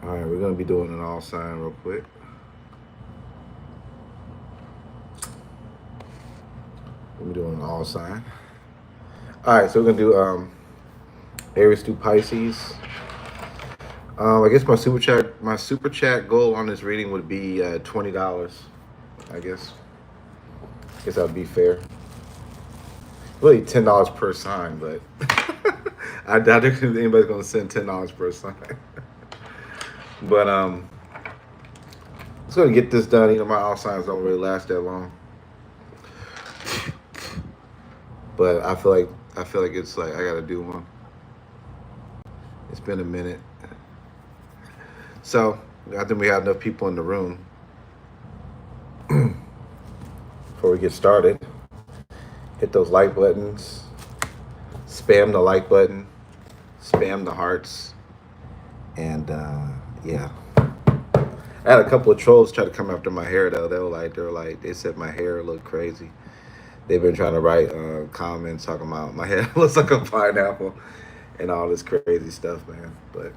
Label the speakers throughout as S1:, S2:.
S1: All right, we're gonna be doing an all sign real quick. We're doing an all sign. All right, so we're gonna do Aries through Pisces. I guess my super chat goal on this reading would be $20. I guess that would be fair. Really $10 per sign, but I doubt if anybody's gonna send $10 per sign. But let's gonna get this done. You know, my all signs don't really last that long. But I feel like it's like I gotta do one. It's been a minute. So I think we have enough people in the room before we get started. Hit those like buttons. Spam the like button. Spam the hearts. And yeah. I had a couple of trolls try to come after my hair though. They said my hair looked crazy. They've been trying to write comments talking about my hair looks like a pineapple and all this crazy stuff, man. But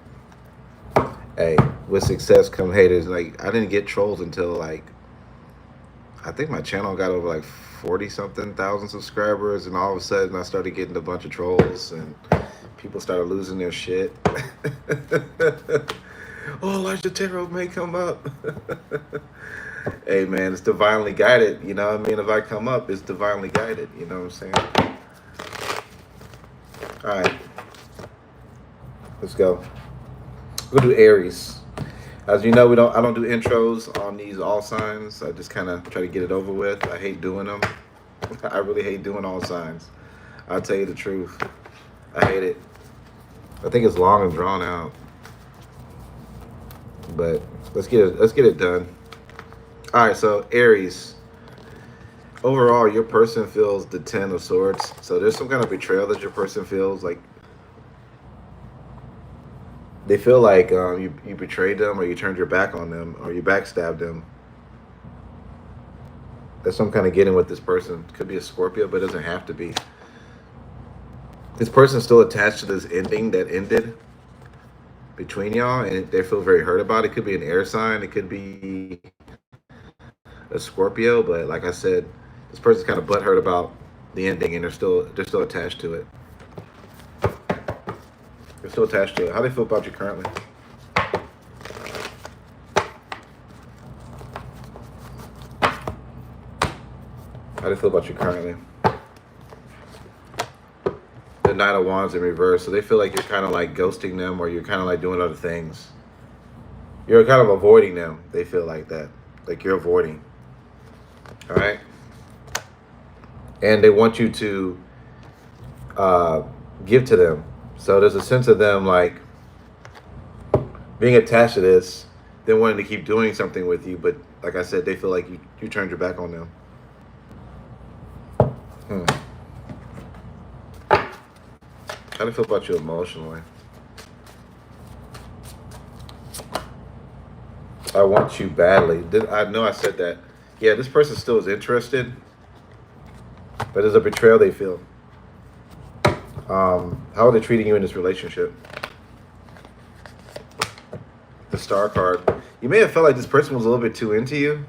S1: hey, with success come haters. Like I didn't get trolls until like I think my channel got over like 40 something thousand subscribers, and all of a sudden I started getting a bunch of trolls, and people started losing their shit. Oh, Elijahtarot may come up. Hey man, it's divinely guided. You know what I mean? If I come up, it's divinely guided. You know what I'm saying? All right, let's go. We'll do Aries. As you know, I don't do intros on these all signs. I just kind of try to get it over with. I hate doing them. I really hate doing all signs. I'll tell you the truth. I hate it. I think it's long and drawn out. But let's get it done. All right, so Aries. Overall, your person feels the 10 of Swords. So there's some kind of betrayal that your person feels. Like they feel like you betrayed them, or you turned your back on them, or you backstabbed them. That's some kind of getting with this person. Could be a Scorpio, but it doesn't have to be. This person's still attached to this ending that ended between y'all, and they feel very hurt about it. It could be an air sign. It could be a Scorpio, but like I said, this person's kind of butthurt about the ending, and they're still attached to it. They're still attached to it. How do they feel about you currently? How do they feel about you currently? The Knight of Wands in reverse. So they feel like you're kind of like ghosting them, or you're kind of like doing other things. You're kind of avoiding them. They feel like that. Like you're avoiding. All right? And they want you to give to them. So there's a sense of them like being attached to this, then wanting to keep doing something with you. But like I said, they feel like you turned your back on them. How do you feel about you emotionally? I want you badly. I know I said that. Yeah, this person still is interested, but there's a betrayal they feel. How are they treating you in this relationship? The Star card. You may have felt like this person was a little bit too into you.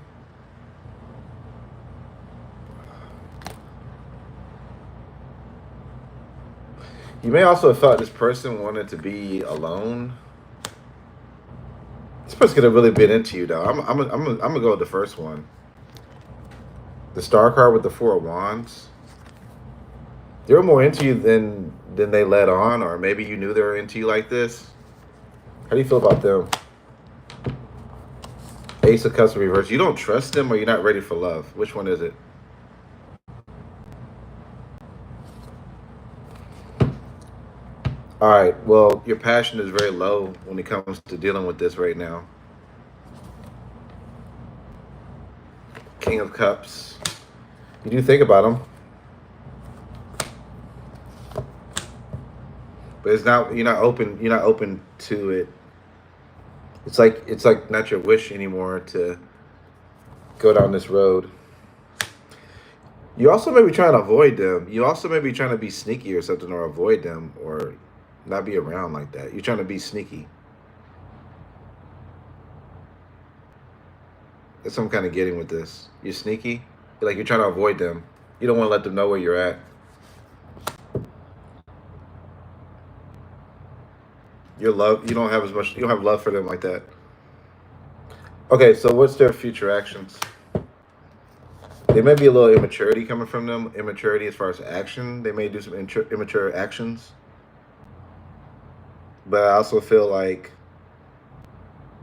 S1: You may also have felt this person wanted to be alone. This person could have really been into you, though. I'm gonna go with the first one. The Star card with the Four of Wands. They were more into you than they let on, or maybe you knew they were into you like this. How do you feel about them? Ace of Cusp reverse. You don't trust them, or you're not ready for love. Which one is it? All right, well, your passion is very low when it comes to dealing with this right now. King of Cups. You do think about them, but it's not. You're not open. You're not open to it. It's like not your wish anymore to go down this road. You also may be trying to avoid them. You also may be trying to be sneaky or something, or avoid them, or not be around like that. You're trying to be sneaky. That's what I'm kind of getting with this. You're sneaky. Like you're trying to avoid them. You don't want to let them know where you're at. Your love, you don't have as much. You don't have love for them like that. Okay, so what's their future actions? There may be a little immaturity coming from them. Immaturity as far as action. They may do some immature actions. But I also feel like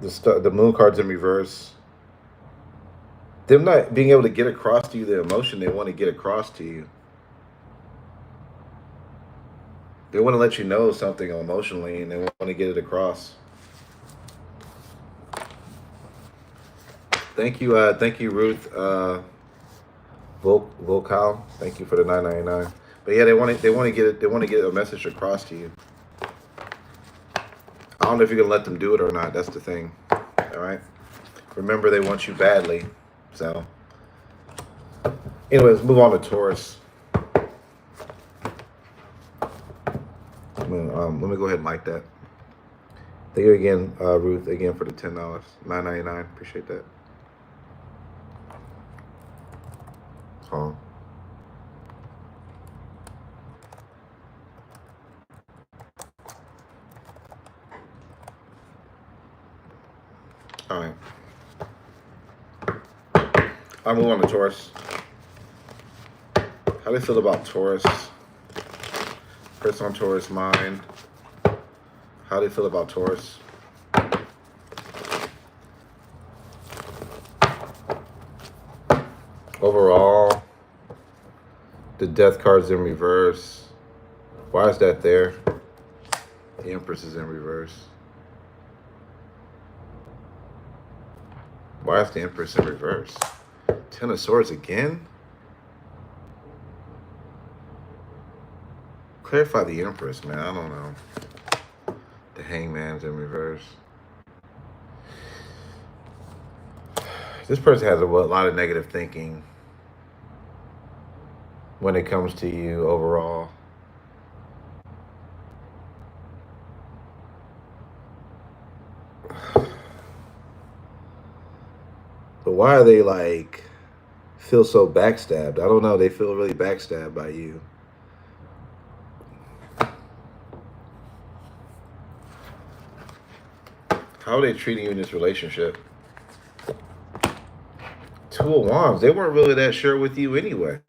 S1: the moon card's in reverse. Them not being able to get across to you the emotion they want to get across to you. They want to let you know something emotionally, and they want to get it across. Thank you, Ruth Vocal. Thank you for the $9.99. But yeah, they want to get it. They want to get a message across to you. I don't know if you're gonna let them do it or not. That's the thing. All right. Remember, they want you badly. So, anyways, move on to Taurus. Let me go ahead and like that. Thank you again, Ruth, again for the $10, $9.99. Appreciate that. Oh. All right. I'll move on to Taurus. How do you feel about Taurus? Person on Taurus mind. How do you feel about Taurus? Overall, the Death card's in reverse. Why is that there? The Empress is in reverse. Why is the Empress in reverse? Ten of Swords again? Clarify the Empress, man. I don't know. The Hangman's in reverse. This person has a lot of negative thinking when it comes to you overall. But why are they like feel so backstabbed? I don't know. They feel really backstabbed by you. How are they treating you in this relationship? Two of Wands. They weren't really that sure with you anyway.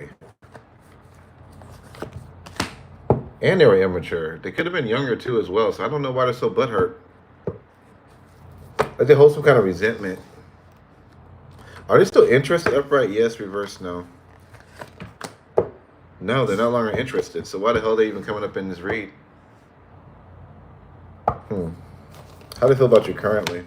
S1: And they were immature. They could have been younger too as well. So I don't know why they're so butthurt. Like they hold some kind of resentment. Are they still interested? Upright, yes. Reverse, no. No, they're no longer interested. So why the hell are they even coming up in this read? How do you feel about you currently?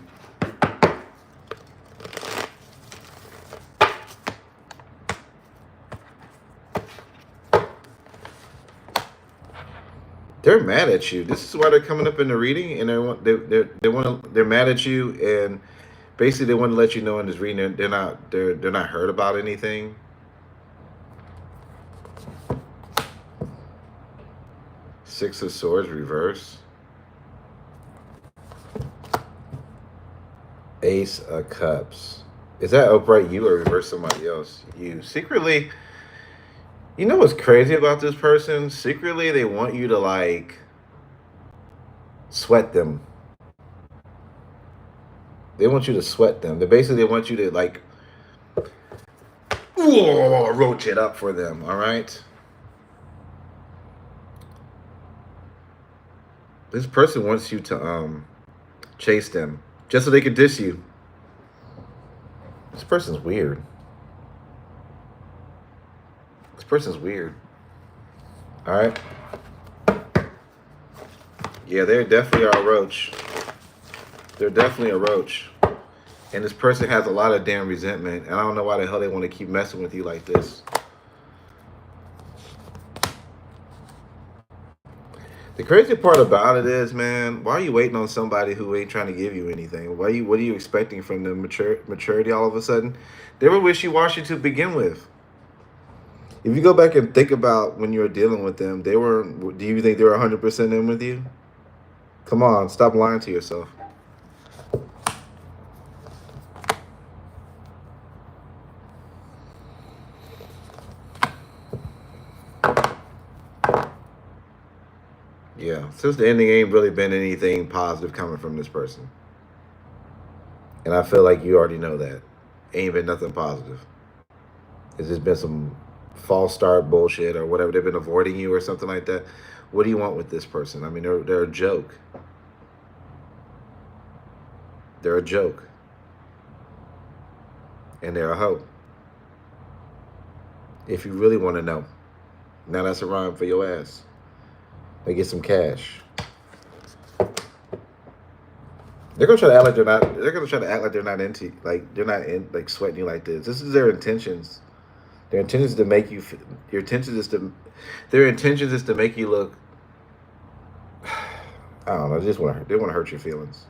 S1: They're mad at you. This is why they're coming up in the reading, and they're mad at you, and basically they want to let you know in this reading they're not hurt about anything. Six of Swords reverse. Ace of Cups. Is that upright you or reverse somebody else? You. Secretly, you know what's crazy about this person? Secretly, they want you to like sweat them. They want you to sweat them. They want you to like roach it up for them, all right? This person wants you to chase them just so they can diss you. This person's weird. This person's weird. All right? Yeah, they definitely are a roach. They're definitely a roach. And this person has a lot of damn resentment. And I don't know why the hell they want to keep messing with you like this. The crazy part about it is, man, why are you waiting on somebody who ain't trying to give you anything? What are you expecting from them? Maturity all of a sudden? They were wishy-washy to begin with. If you go back and think about when you were dealing with them, do you think they were 100% in with you? Come on, stop lying to yourself. Yeah. Since the ending ain't really been anything positive coming from this person. And I feel like you already know that. Ain't been nothing positive. It's just been some false start bullshit or whatever. They've been avoiding you or something like that. What do you want with this person? I mean, they're a joke. They're a joke. And they're a hoe. If you really want to know. Now that's a rhyme for your ass. They get some cash. They're gonna try to act like they're not. They're gonna try to act like they're not into, like they're not in, like sweating you like this. This is their intentions. Their intentions is to make you. Your intentions is to. Their intentions is to make you look. I don't know. They just want to. They want to hurt your feelings.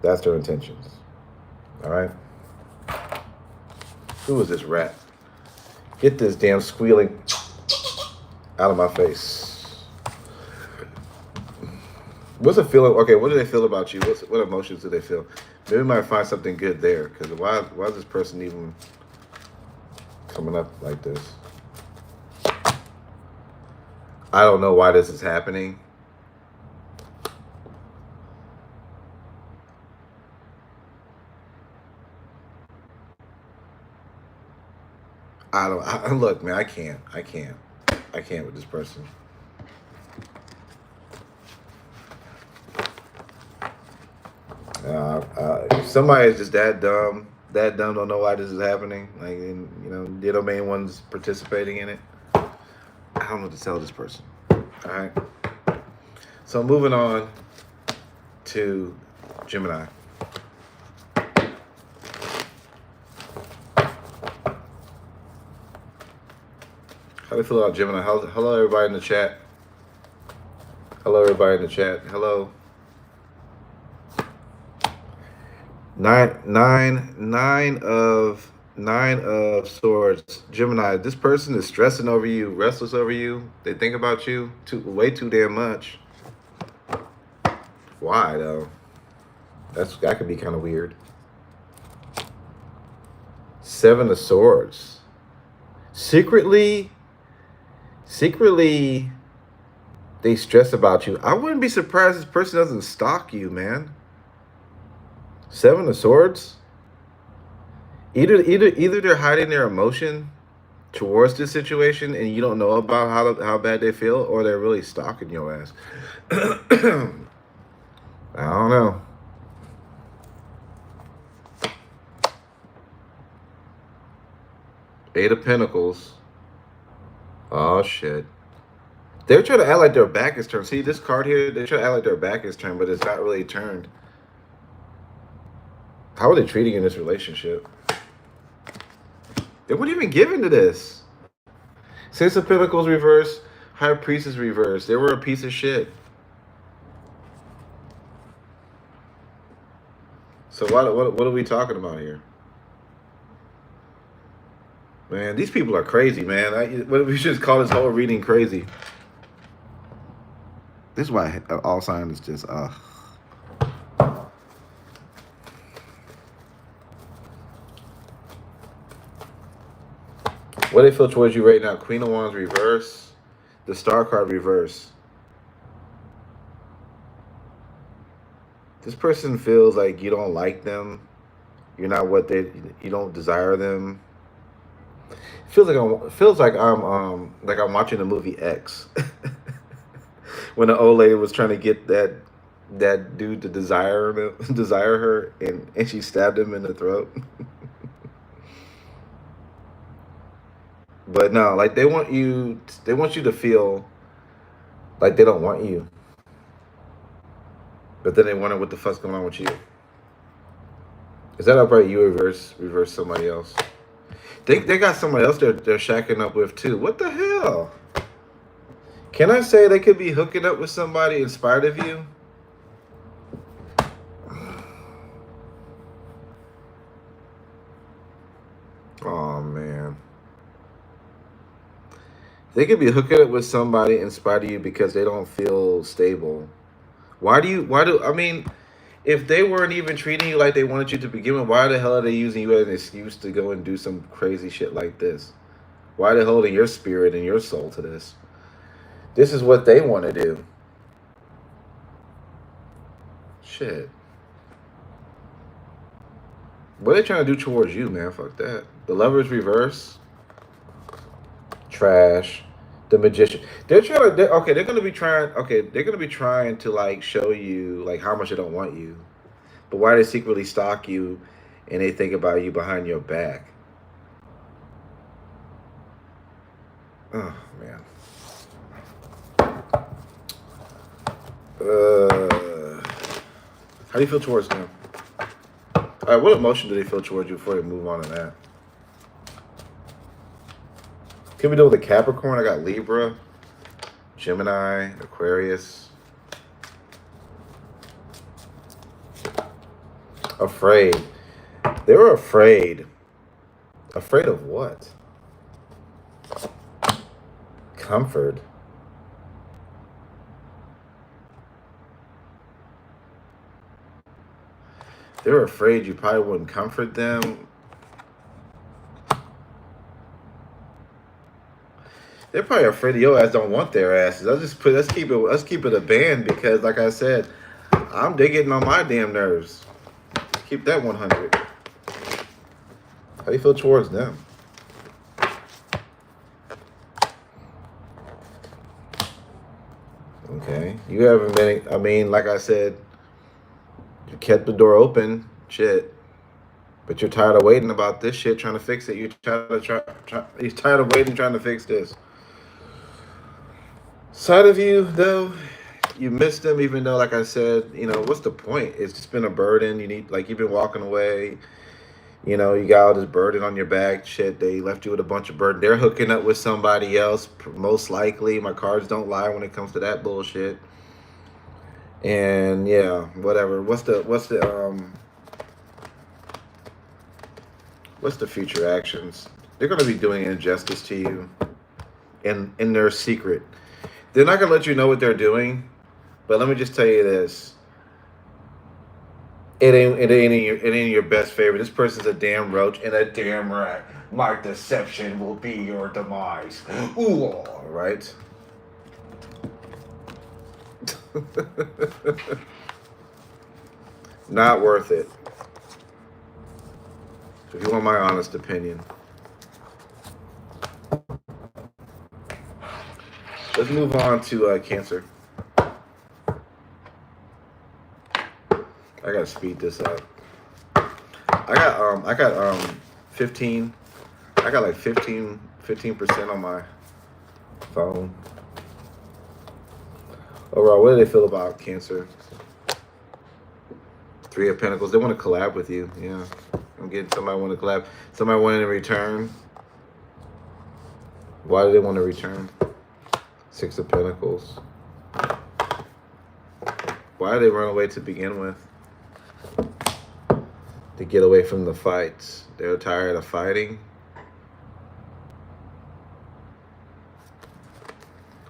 S1: That's their intentions. All right. Who is this rat? Get this damn squealing out of my face. What's the feeling? Okay, what do they feel about you? What emotions do they feel? Maybe we might find something good there. Because why is this person even coming up like this? I don't know why this is happening. Look, man, I can't with this person. If somebody is just that dumb, don't know why this is happening. Like, and, you know, they're the main ones participating in it. I don't know what to tell this person. All right. So moving on to Gemini. How do you feel about Gemini? Hello, everybody in the chat. Hello, everybody in the chat. Hello. Nine of swords. Gemini, this person is stressing over you, restless over you. They think about you way too damn much. Why though? That could be kind of weird. Seven of Swords. Secretly, they stress about you. I wouldn't be surprised if this person doesn't stalk you, man. Seven of Swords. Either they're hiding their emotion towards this situation and you don't know about how bad they feel, or they're really stalking your ass. I don't know. Eight of Pentacles. Oh shit. They're trying to act like their back is turned. See this card here? They try to act like their back is turned, but it's not really turned. How are they treating you in this relationship? They weren't even given to this. Six of Pentacles reverse, High Priestess reverse. They were a piece of shit. So what are we talking about here? Man, these people are crazy, man. We should call this whole reading crazy. This is why all sign is just What do they feel towards you right now? Queen of Wands reverse. The Star card reverse. This person feels like you don't like them. You're not you don't desire them. Feels like I'm watching the movie X. When the old lady was trying to get that dude to desire her and she stabbed him in the throat. But no, like they want you to feel like they don't want you. But then they wonder what the fuck's going on with you. Is that upright you reverse somebody else? They got somebody else they're shacking up with too. What the hell? Can I say they could be hooking up with somebody in spite of you? Oh man. They could be hooking up with somebody in spite of you because they don't feel stable. If they weren't even treating you like they wanted you to begin with, why the hell are they using you as an excuse to go and do some crazy shit like this? Why are they holding your spirit and your soul to this? This is what they want to do. Shit. What are they trying to do towards you, man? Fuck that. The Lover's reverse. Trash. The Magician. They're trying to. Okay, they're gonna be trying. Okay, they're gonna be trying to like show you like how much they don't want you, but why they secretly stalk you, and they think about you behind your back. Oh man. How do you feel towards them? All right, what emotion do they feel towards you before they move on to that? Can we do with a Capricorn? I got Libra, Gemini, Aquarius. Afraid. They were afraid. Afraid of what? Comfort. They were afraid you probably wouldn't comfort them. They're probably afraid of your ass don't want their asses. Let's keep it a band because like I said, they're getting on my damn nerves. Keep that 100. How do you feel towards them? Okay. You haven't been, I mean, like I said, you kept the door open, shit. But you're tired of waiting about this shit, trying to fix it. You're tired of waiting, trying to fix this. Side of you, though, you miss them, even though, like I said, what's the point? It's just been a burden. You've been walking away. You got all this burden on your back. Shit, they left you with a bunch of burden. They're hooking up with somebody else, most likely. My cards don't lie when it comes to that bullshit. And yeah, whatever. What's the future actions? They're going to be doing injustice to you, in their secret. They're not going to let you know what they're doing, but let me just tell you this. It ain't in your best favor. This person's a damn roach and a damn rat. My deception will be your demise. Ooh, all right. Not worth it. So if you want my honest opinion. Let's move on to Cancer. I gotta speed this up. I got 15. I got like 15% on my phone. Overall, what do they feel about Cancer? 3 of Pentacles. They want to collab with you. Yeah, I'm getting somebody want to collab. Somebody wanting to return. Why do they want to return? 6 of Pentacles. Why did they run away to begin with? To get away from the fights. They're tired of fighting.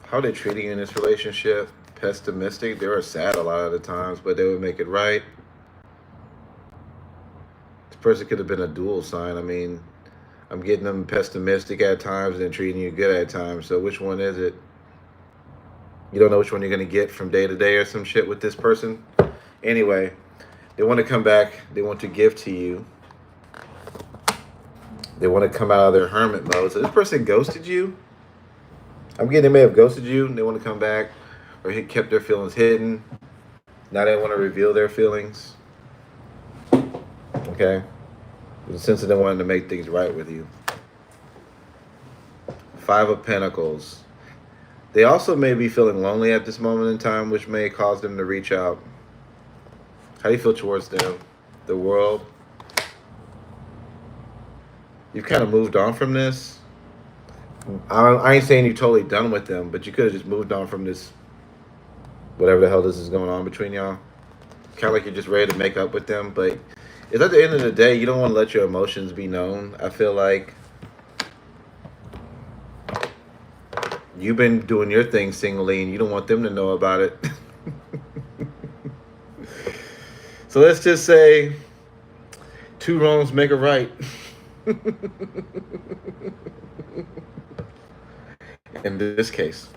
S1: How are they treating you in this relationship? Pessimistic. They were sad a lot of the times, but they would make it right. This person could have been a dual sign. I mean, I'm getting them pessimistic at times and then treating you good at times. So which one is it? You don't know which one you're going to get from day to day or some shit with this person? Anyway, they want to come back. They want to give to you. They want to come out of their hermit mode. So this person ghosted you. I'm getting they may have ghosted you. They want to come back or kept their feelings hidden. Now they want to reveal their feelings. Okay? In the sense of they wanted to make things right with you. 5 of Pentacles. They also may be feeling lonely at this moment in time, which may cause them to reach out. How do you feel towards them? The world? You've kind of moved on from this. I ain't saying you're totally done with them, but you could have just moved on from this, whatever the hell this is going on between y'all. Kind of like you're just ready to make up with them, but it's at the end of the day, you don't want to let your emotions be known. I feel like you've been doing your thing singly and you don't want them to know about it. So let's just say 2 wrongs make a right. In this case.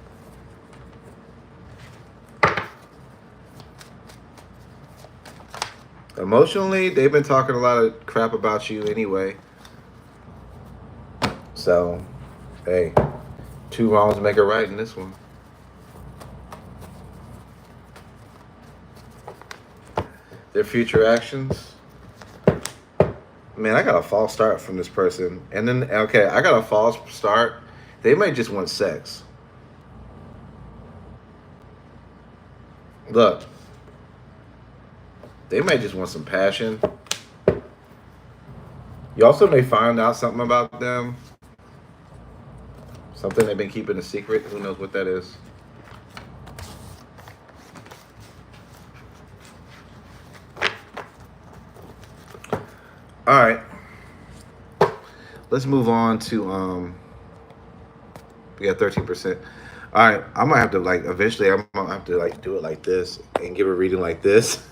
S1: Emotionally, they've been talking a lot of crap about you anyway. So, hey, two wrongs make a right in this one. Their future actions. Man, I got a false start from this person. And then, okay, I got a false start. They might just want sex. Look, they might just want some passion. You also may find out something about them. Something they've been keeping a secret. Who knows what that is? All right. Let's move on to we got 13%. All right, I might have to eventually I'm gonna have to do it like this and give a reading like this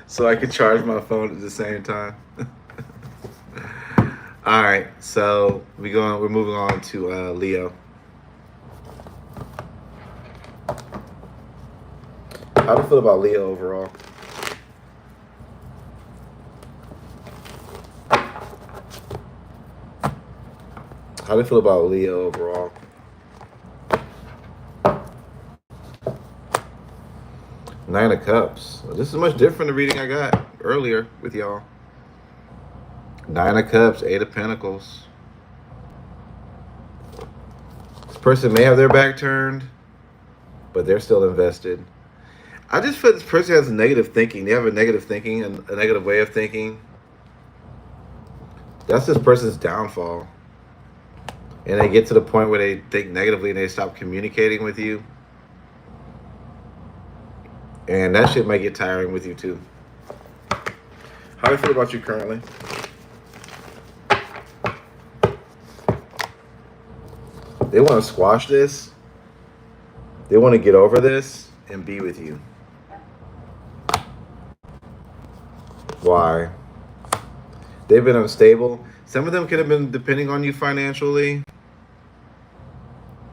S1: so I can charge my phone at the same time. All right, so we're moving on to Leo. How do you feel about Leo overall? How do you feel about Leo overall? Nine of Cups. Well, this is much different than the reading I got earlier with y'all. Nine of Cups, Eight of Pentacles. This person may have their back turned, but they're still invested. I just feel this person has a negative thinking. They have a negative thinking and a negative way of thinking. That's this person's downfall. And they get to the point where they think negatively and they stop communicating with you. And that shit might get tiring with you too. How do you feel about you currently? They want to squash this. They want to get over this and be with you. Why? They've been unstable. Some of them could have been depending on you financially.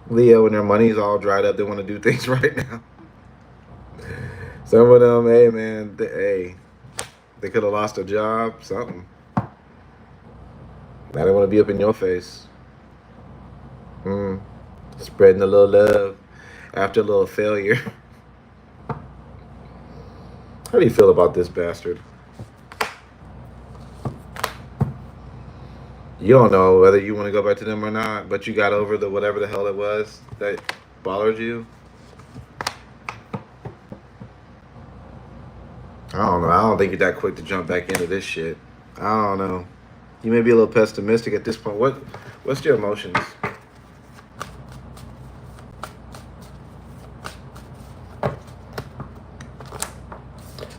S1: Leo, when their money's all dried up, they want to do things right now. Some of them, hey man, they could have lost a job, something. Now they want to be up in your face. Spreading a little love after a little failure. How do you feel about this bastard? You don't know whether you want to go back to them or not, but you got over the whatever the hell it was that bothered you. I don't know. I don't think you're that quick to jump back into this shit. I don't know. You may be a little pessimistic at this point. What's your emotions?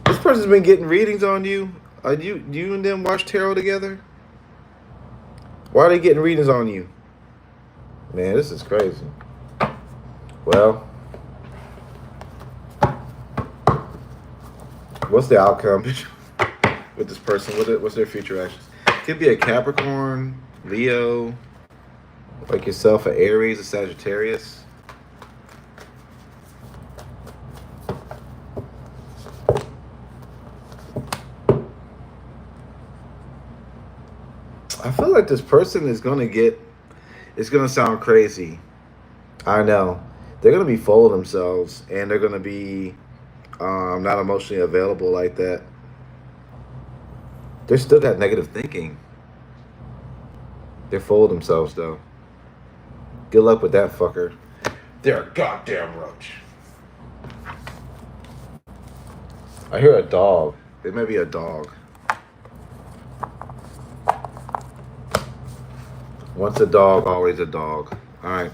S1: This person's been getting readings on you. You and them watch tarot together? Why are they getting readings on you? Man, this is crazy. Well, what's the outcome with this person? What's their future actions? Could be a Capricorn, Leo, like yourself, an Aries, a Sagittarius. I feel like this person is going to get, it's going to sound crazy. I know. They're going to be full of themselves and they're going to be not emotionally available like that. They're still got negative thinking. They're full of themselves though. Good luck with that fucker. They're a goddamn roach. I hear a dog. It may be a dog. Once a dog, always a dog. All right.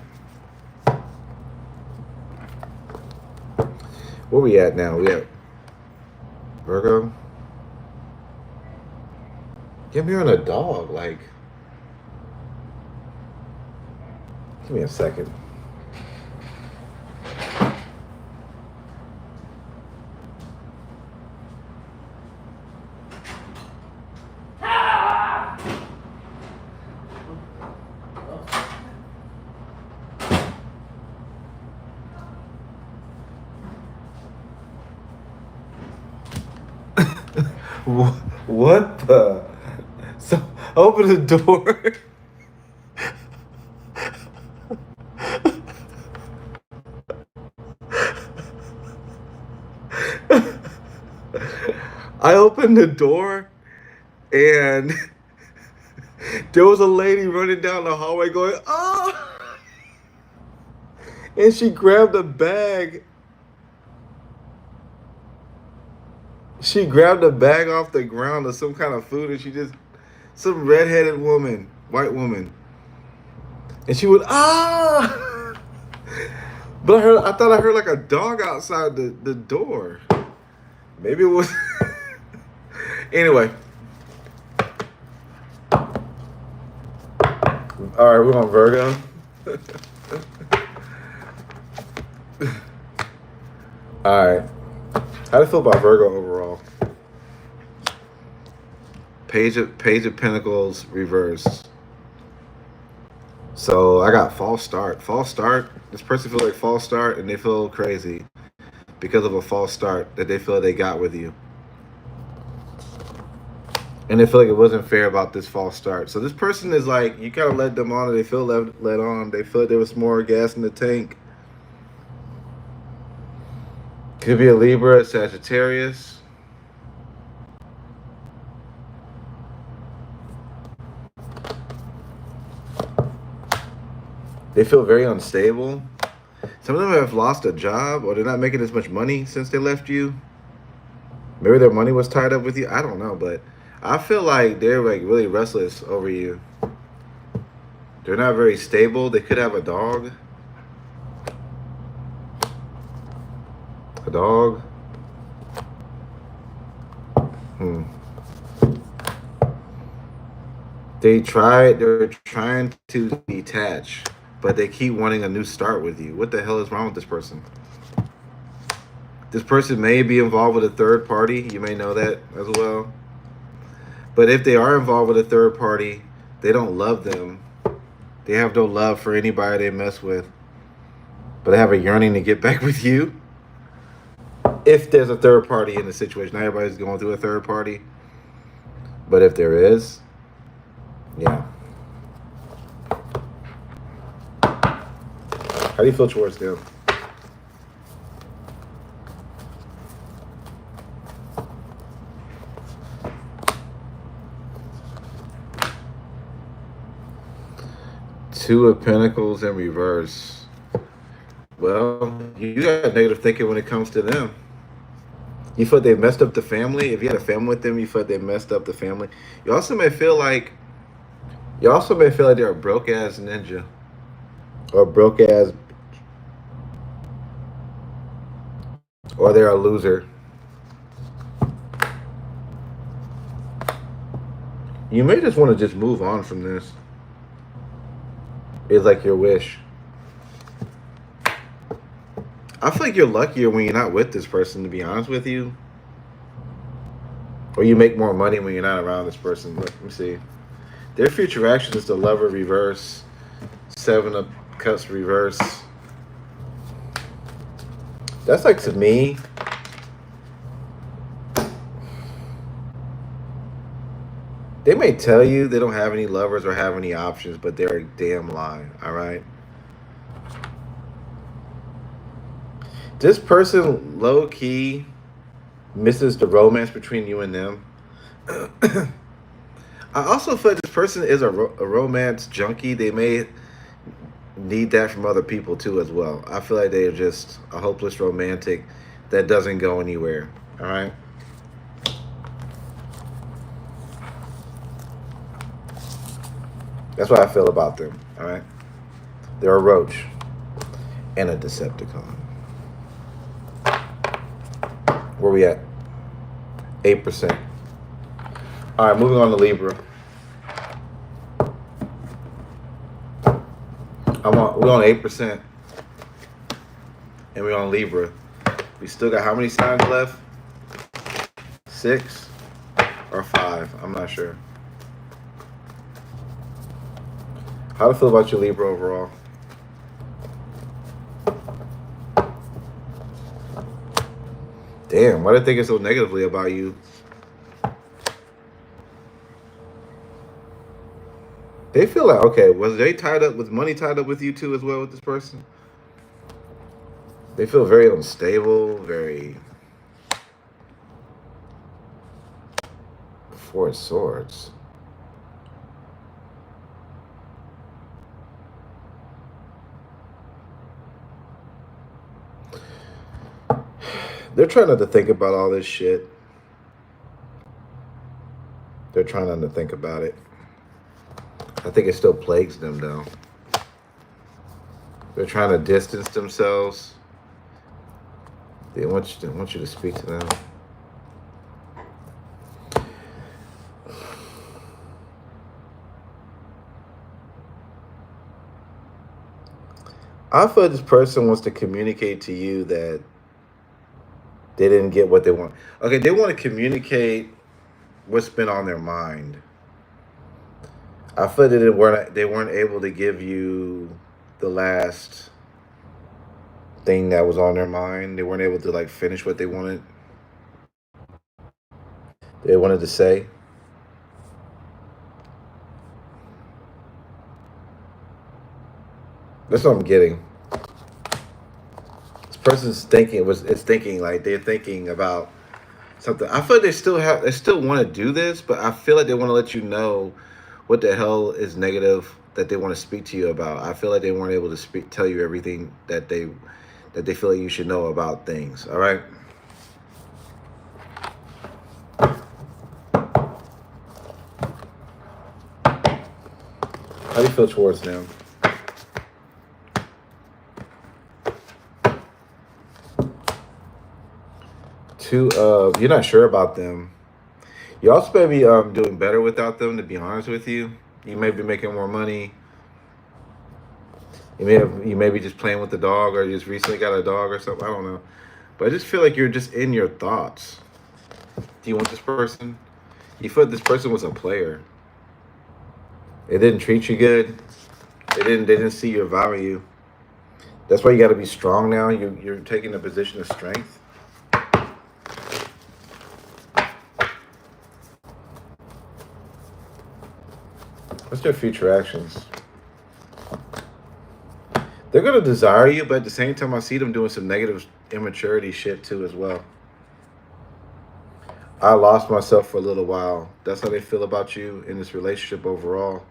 S1: Where we at now? We at Virgo? Give me on a dog. Like, give me a second. What the? So open the door. I opened the door and there was a lady running down the hallway going, "Oh!" And she grabbed a bag. She grabbed a bag off the ground of some kind of food, and she just some redheaded woman, white woman, and she would ah. But I thought I heard like a dog outside the door. Maybe it was. Anyway. All right, we're on Virgo. All right. How do you feel about Virgo overall? Page of Pentacles reverse. So I got false start. False start. This person feels like false start, and they feel crazy because of a false start that they feel they got with you. And they feel like it wasn't fair about this false start. So this person is like, you kind of led them on, and they feel led on. They feel like there was more gas in the tank. Could be a Libra, a Sagittarius. They feel very unstable. Some of them have lost a job, or they're not making as much money since they left you. Maybe their money was tied up with you. I don't know, but I feel like they're like really restless over you. They're not very stable. They could have a dog. A dog. They're trying to detach, but they keep wanting a new start with you. What the hell is wrong with this person? This person may be involved with a third party. You may know that as well. But if they are involved with a third party, they don't love them. They have no love for anybody they mess with. But they have a yearning to get back with you. If there's a third party in the situation. Not everybody's going through a third party. But if there is, yeah. How do you feel towards them? Two of Pentacles in reverse. Well, you got negative thinking when it comes to them. You feel they messed up the family. If you had a family with them, you felt they messed up the family. You also may feel like they're a broke ass ninja. Or broke ass, or they're a loser. You may just want to just move on from this. It's like your wish. I feel like you're luckier when you're not with this person, to be honest with you. Or you make more money when you're not around this person. Look, let me see. Their future action is the Lover reverse. Seven of Cusp reverse. That's like, to me, they may tell you they don't have any lovers or have any options, but they're a damn lie, all right? This person low-key misses the romance between you and them. I also feel like this person is a romance junkie. They may need that from other people too as well. I feel like they are just a hopeless romantic that doesn't go anywhere, all right? That's what I feel about them, all right? They're a roach and a Decepticon. Where we at? 8%. All right, moving on to Libra. We're on 8%. And we're on Libra. We still got how many signs left? 6 or 5? I'm not sure. How do you feel about your Libra overall? Damn, why did they think so negatively about you? They feel like, okay, was money tied up with you too as well with this person? They feel very unstable, very Four of Swords. They're trying not to think about all this shit. They're trying not to think about it. I think it still plagues them, though. They're trying to distance themselves. They want you to speak to them. I feel this person wants to communicate to you that they didn't get what they want. Okay, they want to communicate what's been on their mind. I feel that they weren't able to give you the last thing that was on their mind. They weren't able to like finish what they wanted. They wanted to say. That's what I'm getting. This person's thinking like they're thinking about something. I feel like they still want to do this, but I feel like they want to let you know what the hell is negative that they want to speak to you about. I feel like they weren't able to tell you everything that they feel like you should know about things. All right. How do you feel towards them? You're not sure about them. You also may be doing better without them, to be honest with you. You may be making more money. You may be just playing with the dog, or you just recently got a dog or something. I don't know. But I just feel like you're just in your thoughts. Do you want this person? You feel like this person was a player. They didn't treat you good. They didn't see your value. That's why you got to be strong now. You're taking a position of strength. What's their future actions? They're going to desire you, but at the same time, I see them doing some negative immaturity shit too as well. I lost myself for a little while. That's how they feel about you in this relationship overall.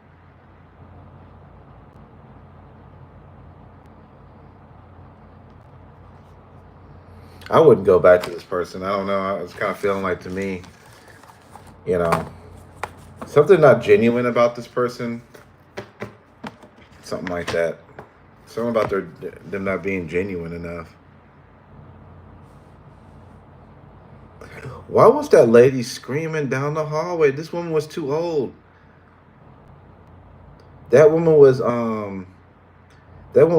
S1: I wouldn't go back to this person. I don't know. I was kind of feeling like, to me, something not genuine about this person. Something like that. Something about them not being genuine enough. Why was that lady screaming down the hallway? This woman was too old. That woman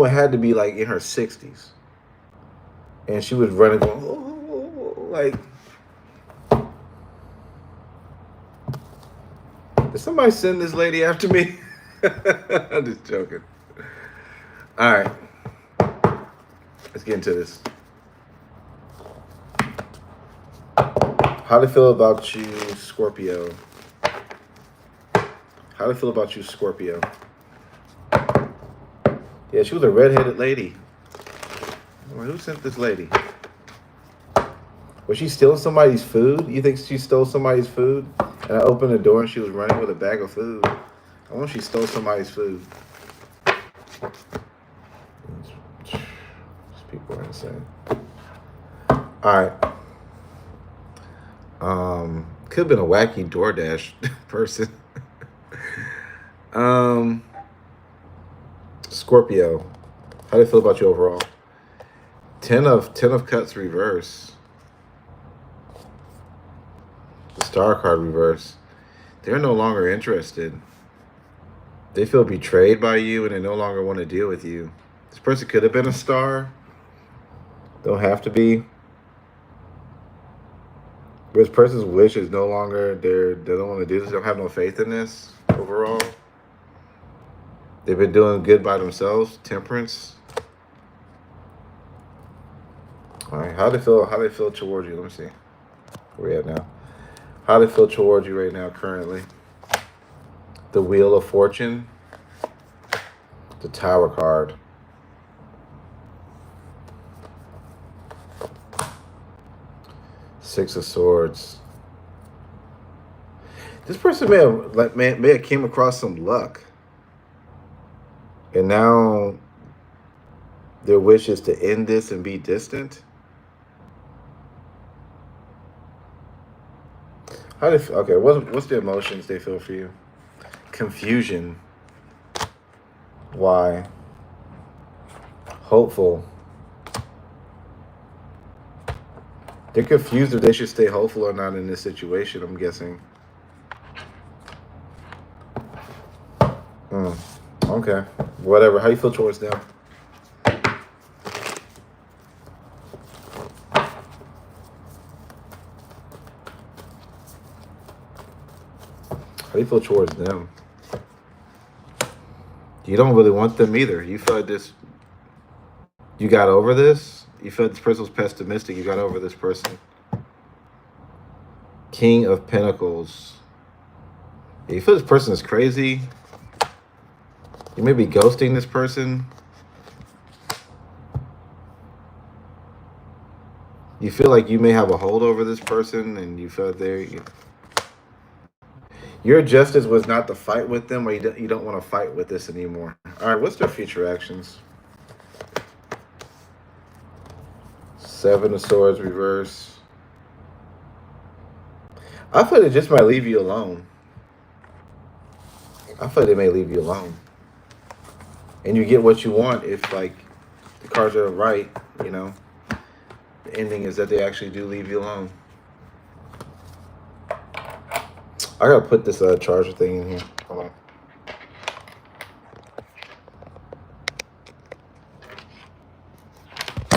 S1: had to be like in her 60s. And she was running, going, oh, like, did somebody send this lady after me? I'm just joking. All right. Let's get into this. How do they feel about you, Scorpio? How do they feel about you, Scorpio? Yeah, she was a redheaded lady. Well, who sent this lady? Was she stealing somebody's food? You think she stole somebody's food? And I opened the door and she was running with a bag of food. I wonder if she stole somebody's food. These people are insane. All right. Could have been a wacky DoorDash person. Scorpio, how do you feel about you overall? 10 of Cups reverse. The Star card reverse. They're no longer interested. They feel betrayed by you and they no longer want to deal with you. This person could have been a star. Don't have to be. But this person's wish is no longer, they don't want to do this. They don't have no faith in this overall. They've been doing good by themselves. Temperance. All right, how do they feel towards you? Let me see. Where we at now? How do they feel towards you right now currently? The Wheel of Fortune. The Tower card. Six of Swords. This person may have came across some luck, and now their wish is to end this and be distant. Okay, what's the emotions they feel for you? Confusion. Why? Hopeful. They're confused if they should stay hopeful or not in this situation, I'm guessing. Okay. Whatever. How you feel towards them? How do you feel towards them? You don't really want them either. You feel like this. You got over this. You feel like this person was pessimistic. You got over this person. King of Pentacles. You feel this person is crazy. You may be ghosting this person. You feel like you may have a hold over this person, and you feel your justice was not to fight with them, or you don't want to fight with this anymore. All right, what's their future actions? Seven of Swords reverse. I feel they just might leave you alone. I feel they may leave you alone. And you get what you want if, like, the cards are right, you know. The ending is that they actually do leave you alone. I gotta put this charger thing in here. Hold on.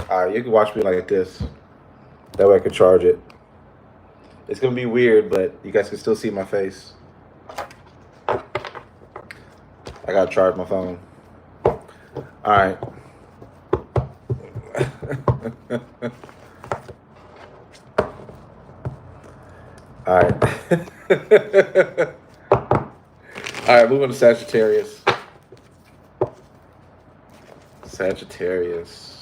S1: Alright, you can watch me like this. That way I can charge it. It's gonna be weird, but you guys can still see my face. I gotta charge my phone. Alright. Alright. Alright, moving to Sagittarius. Sagittarius.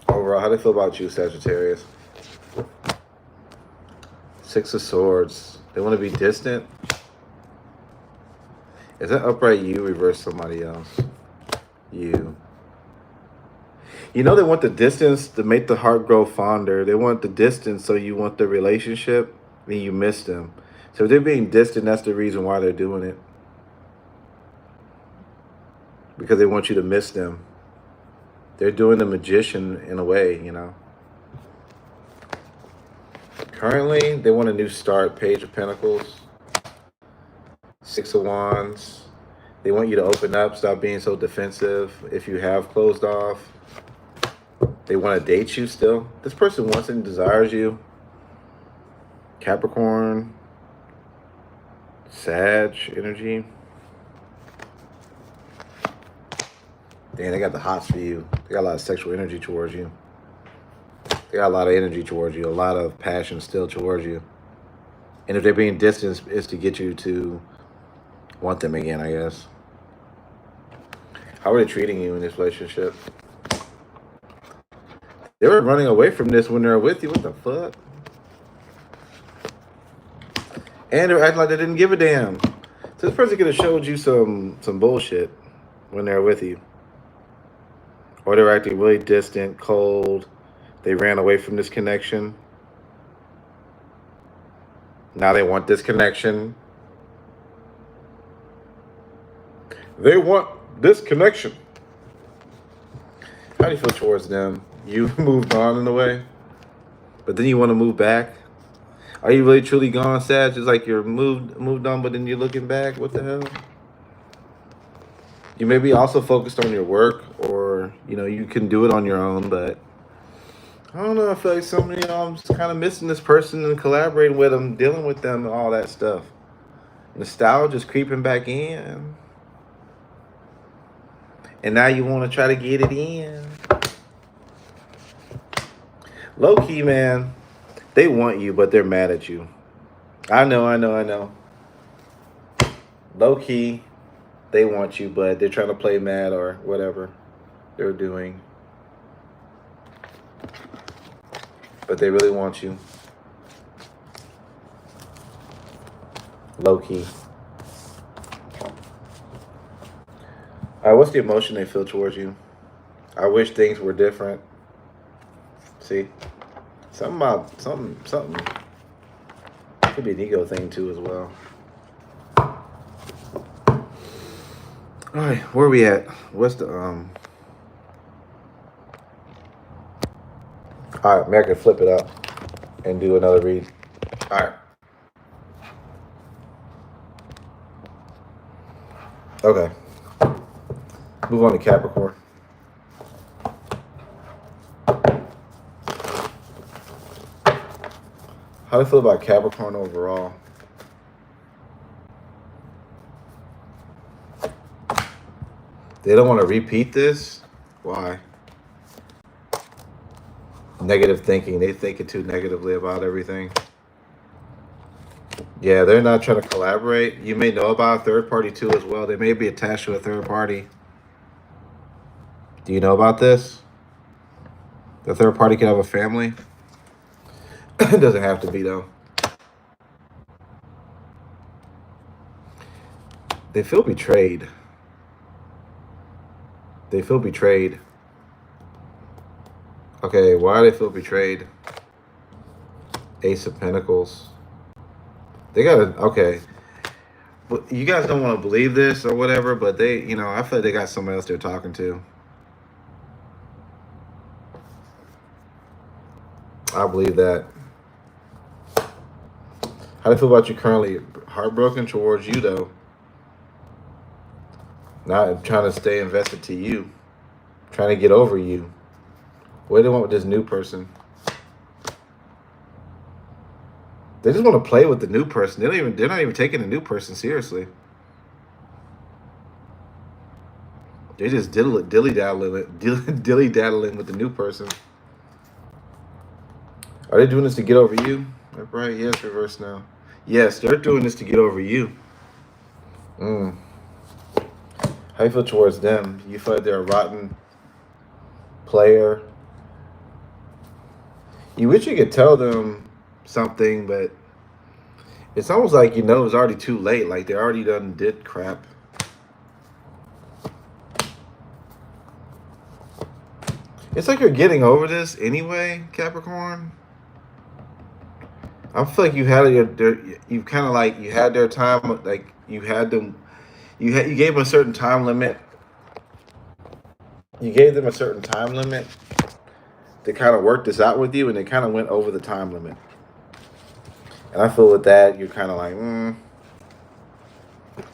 S1: Overall, how do they feel about you, Sagittarius? Six of Swords. They want to be distant. Is that upright you reverse somebody else? You. You know they want the distance to make the heart grow fonder. They want the distance, so you want the relationship, and you miss them. So if they're being distant, that's the reason why they're doing it. Because they want you to miss them. They're doing the magician in a way, you know. Currently, they want a new start. Page of Pentacles. Six of Wands. They want you to open up, stop being so defensive. If you have closed off, they want to date you still. This person wants and desires you. Capricorn. Sag energy. Damn, they got the hots for you. They got a lot of sexual energy towards you. They got a lot of energy towards you. A lot of passion still towards you. And if they're being distant, it's to get you to want them again, I guess. How are they treating you in this relationship? They were running away from this when they're with you. What the fuck? And they're acting like they didn't give a damn. So this person could have showed you some bullshit when they're with you. Or they're acting really distant, cold. They ran away from this connection. Now they want this connection. They want this connection. How do you feel towards them? You moved on in a way, but then you want to move back. Are you really truly gone, Sag? It's like you're moved on, but then you're looking back. What the hell? You may be also focused on your work, or you know you can do it on your own. But I don't know. I feel like so many I'm just kind of missing this person and collaborating with them, dealing with them, and all that stuff. Nostalgia's creeping back in, and now you want to try to get it in. Low key, man, they want you, but they're mad at you. I know. Low key, they want you, but they're trying to play mad or whatever they're doing. But they really want you. Low key. All right, what's the emotion they feel towards you? I wish things were different. See? Something. Could be an ego thing too as well. All right, where are we at? What's the All right, maybe I can flip it up and do another read. All right. Okay. Move on to Capricorn. How do you feel about Capricorn overall? They don't want to repeat this? Why? Negative thinking. They thinking too negatively about everything. Yeah, they're not trying to collaborate. You may know about a third party too as well. They may be attached to a third party. Do you know about this? The third party could have a family. It doesn't have to be though. They feel betrayed. They feel betrayed. Okay, why do they feel betrayed? Ace of Pentacles. They got okay. But you guys don't want to believe this or whatever, but they, I feel like they got somebody else they're talking to. I believe that. How do you feel about you currently? Heartbroken towards you though. Not trying to stay invested to you. Trying to get over you. What do they want with this new person? They just want to play with the new person. They're not even taking the new person seriously. They're just dilly-daddling with the new person. Are they doing this to get over you? Right? Yes, reverse now. Yes, they're doing this to get over you. How you feel towards them? You feel like they're a rotten player. You wish you could tell them something, but it's almost like it's already too late. Like they already did crap. It's like you're getting over this anyway, Capricorn. I feel like you had their time. Like you had them. You gave them a certain time limit. You gave them a certain time limit to kind of work this out with you, and they kind of went over the time limit. And I feel with that, you're kind of like,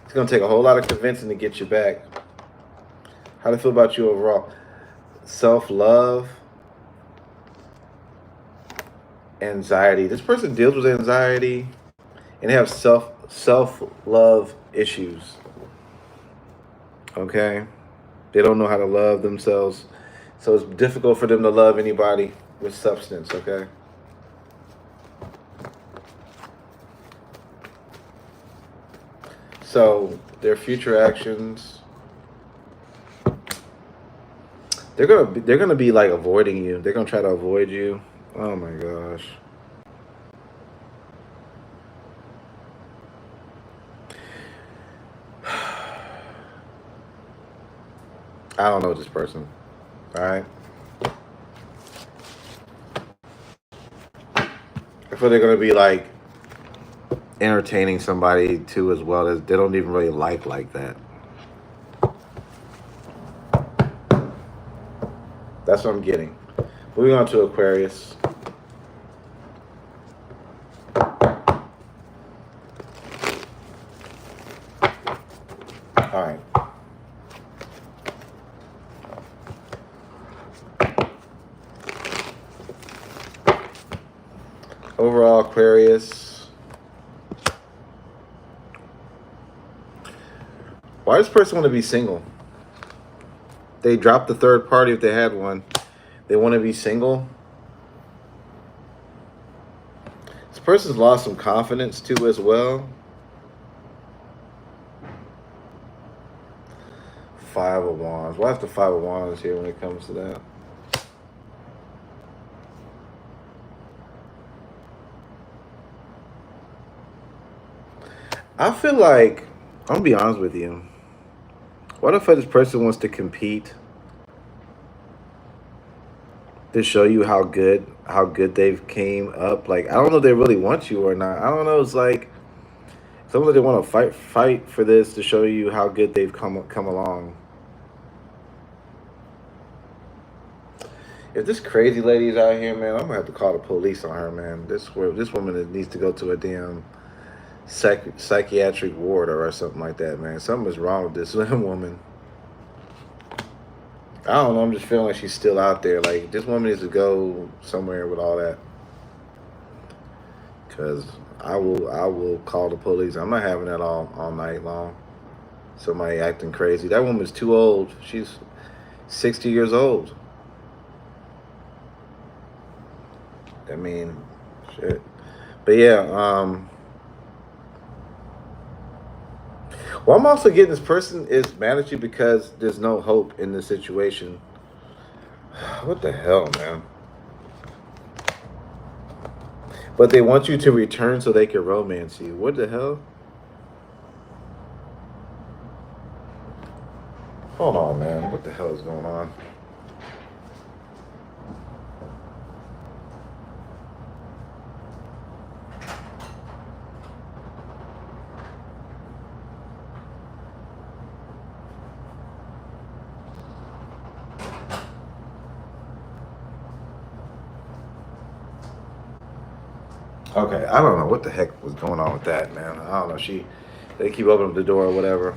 S1: it's going to take a whole lot of convincing to get you back. How do you feel about you overall? Self-love, anxiety. This person deals with anxiety, and they have self-love issues. Okay? They don't know how to love themselves. So it's difficult for them to love anybody with substance, okay? So their future actions, they're gonna be like avoiding you. They're gonna try to avoid you. Oh my gosh. I don't know this person. All right. I feel they're gonna be like entertaining somebody too as well. They don't even really like that. That's what I'm getting. Moving on to Aquarius. All right. Overall, Aquarius. Why does this person want to be single? They dropped the third party if they had one. They want to be single. This person's lost some confidence too as well. 5 of Wands. Why is the 5 of Wands here when it comes to that? I feel like, I'm going to be honest with you. What if this person wants to compete to show you how good they've came up? Like, I don't know if they really want you or not. I don't know. It's like someone they want to fight for this to show you how good they've come along. If this crazy lady's out here, man, I'm gonna have to call the police on her, man. This woman needs to go to a damn psychiatric ward or something like that, man. Something is wrong with this woman. I don't know. I'm just feeling like she's still out there. Like, this woman needs to go somewhere with all that. Because I will call the police. I'm not having that all night long. Somebody acting crazy. That woman's too old. She's 60 years old. I mean, shit. But yeah, well, I'm also getting this person is mad at you because there's no hope in this situation. What the hell, man? But they want you to return so they can romance you. What the hell? Hold on, man. What the hell is going on? Okay, I don't know what the heck was going on with that, man. I don't know. They keep opening up the door or whatever.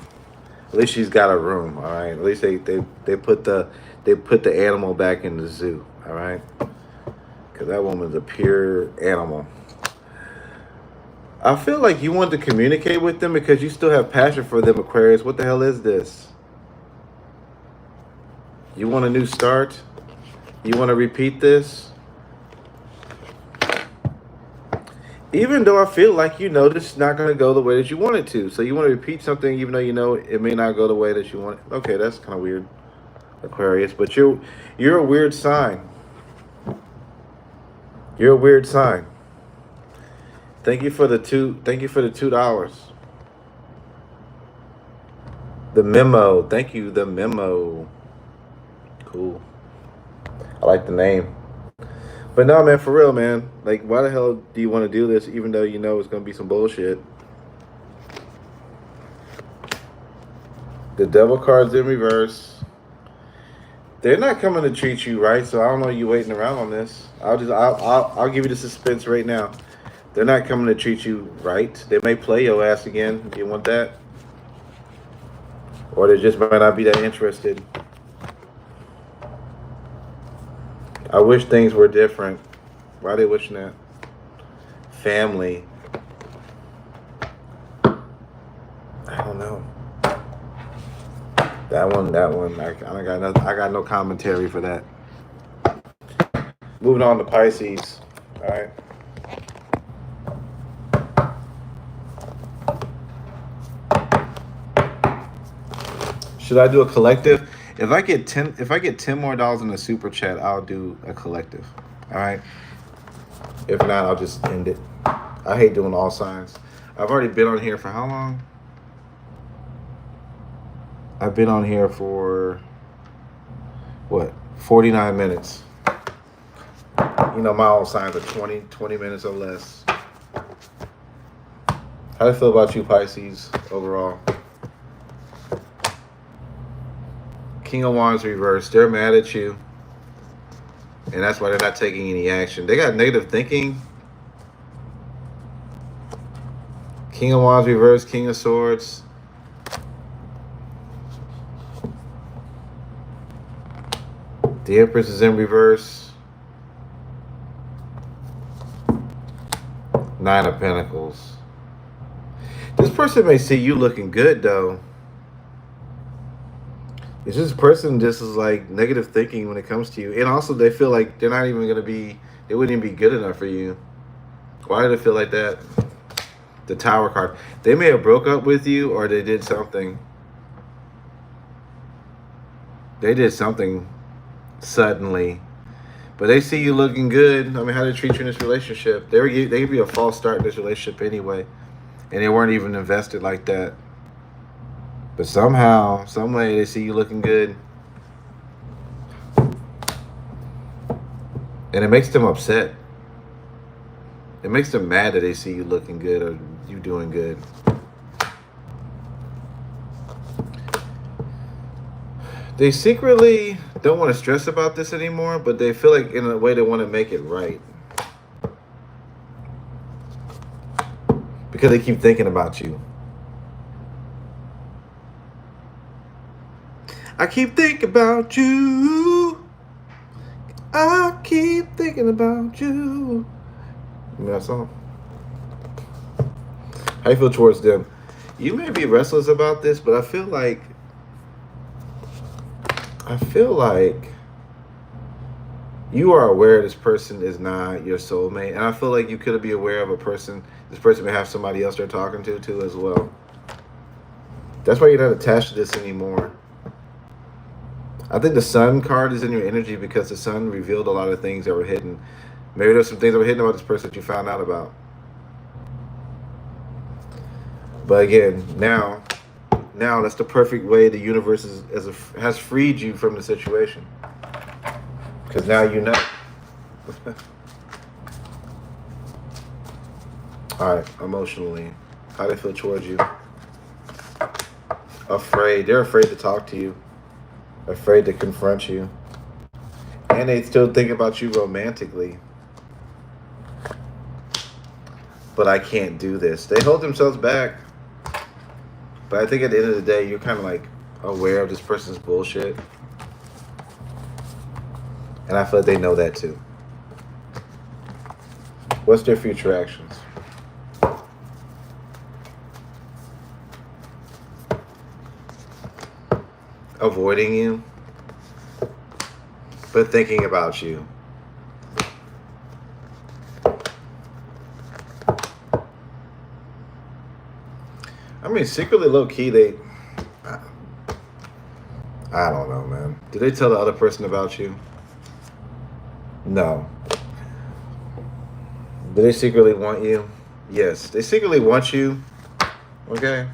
S1: At least she's got a room, all right. At least they put the animal back in the zoo, all right. Because that woman's a pure animal. I feel like you want to communicate with them because you still have passion for them, Aquarius. What the hell is this? You want a new start? You want to repeat this? Even though I feel like this is not going to go the way that you want it to. So you want to repeat something even though it may not go the way that you want it. Okay, that's kind of weird, Aquarius. But you're a weird sign. You're a weird sign. Thank you for the $2. The memo. Thank you, the memo. Cool. I like the name. But no, man, for real, man. Like, why the hell do you want to do this even though you know it's going to be some bullshit? The devil card's in reverse. They're not coming to treat you right, so I don't know you waiting around on this. I'll give you the suspense right now. They're not coming to treat you right. They may play your ass again. Do you want that? Or they just might not be that interested. I wish things were different. Why are they wishing that? Family. I don't know. That one. I got no commentary for that. Moving on to Pisces. All right. Should I do a collective? If I get $10 more in the super chat, I'll do a collective. All right. If not, I'll just end it. I hate doing all signs. I've already been on here for how long? I've been on here for 49 minutes. My all signs are 20 minutes or less. How do you feel about you, Pisces, overall? King of Wands reversed. They're mad at you. And that's why they're not taking any action. They got negative thinking. King of Wands reversed. King of Swords. The Empress is in reverse. 9 of Pentacles. This person may see you looking good, though. It's this person just is like negative thinking when it comes to you. And also they feel like they're not even going to be, they wouldn't even be good enough for you. Why did it feel like that? The Tower card. They may have broke up with you, or they did something. They did something suddenly. But they see you looking good. I mean, how they treat you in this relationship. They give you a false start in this relationship anyway. And they weren't even invested like that. But somehow, some way, they see you looking good. And it makes them upset. It makes them mad that they see you looking good or you doing good. They secretly don't want to stress about this anymore, but they feel like in a way they want to make it right. Because they keep thinking about you. I keep thinking about you. I keep thinking about you. Remember that song? How you feel towards them? You may be restless about this, but I feel like you are aware this person is not your soulmate, and I feel like you could be aware of this person may have somebody else they're talking to too as well. That's why you're not attached to this anymore. I think the Sun card is in your energy because the Sun revealed a lot of things that were hidden. Maybe there's some things that were hidden about this person that you found out about. But again, now that's the perfect way the universe has freed you from the situation. Because now you know. All right, emotionally, how do they feel towards you? Afraid. They're afraid to talk to you. Afraid to confront you. And they still think about you romantically. But I can't do this. They hold themselves back. But I think at the end of the day, you're kind of like aware of this person's bullshit. And I feel like they know that too. What's their future actions? Avoiding you, but thinking about you. I mean, secretly, low key, I don't know, man. Did they tell the other person about you? No. Do they secretly want you? Yes. They secretly want you. Okay.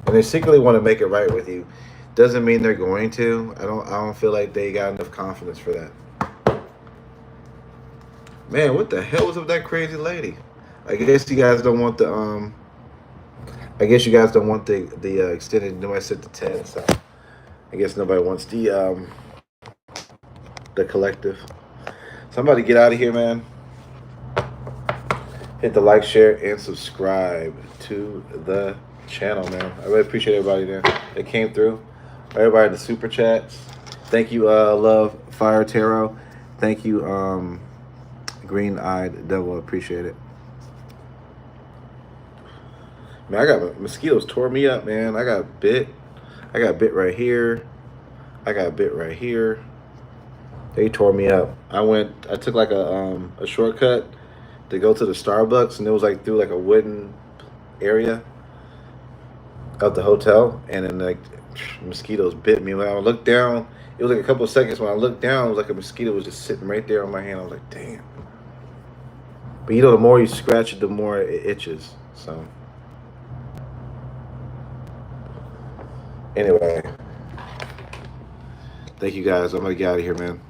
S1: And they secretly want to make it right with you. Doesn't mean they're going to. I don't feel like they got enough confidence for that. Man, what the hell was up with that crazy lady? I guess you guys don't want the extended. Nobody said the 10, so I guess nobody wants the collective. Somebody get out of here, man. Hit the like, share, and subscribe to the channel, man. I really appreciate everybody there that came through. Everybody in the super chats. Thank you, Love Fire Tarot. Thank you, Green Eyed Devil. Appreciate it. Man, I got mosquitoes tore me up, man. I got bit. I got bit right here. I got bit right here. They tore me up. I took like a shortcut to go to the Starbucks, and it was like through like a wooden area of the hotel, and then like mosquitoes bit me. When I looked down, it was like a couple of seconds. When I looked down, it was like a mosquito was just sitting right there on my hand. I was like, damn. But you know, the more you scratch it, the more it itches. So anyway, thank you guys. I'm gonna get out of here, man.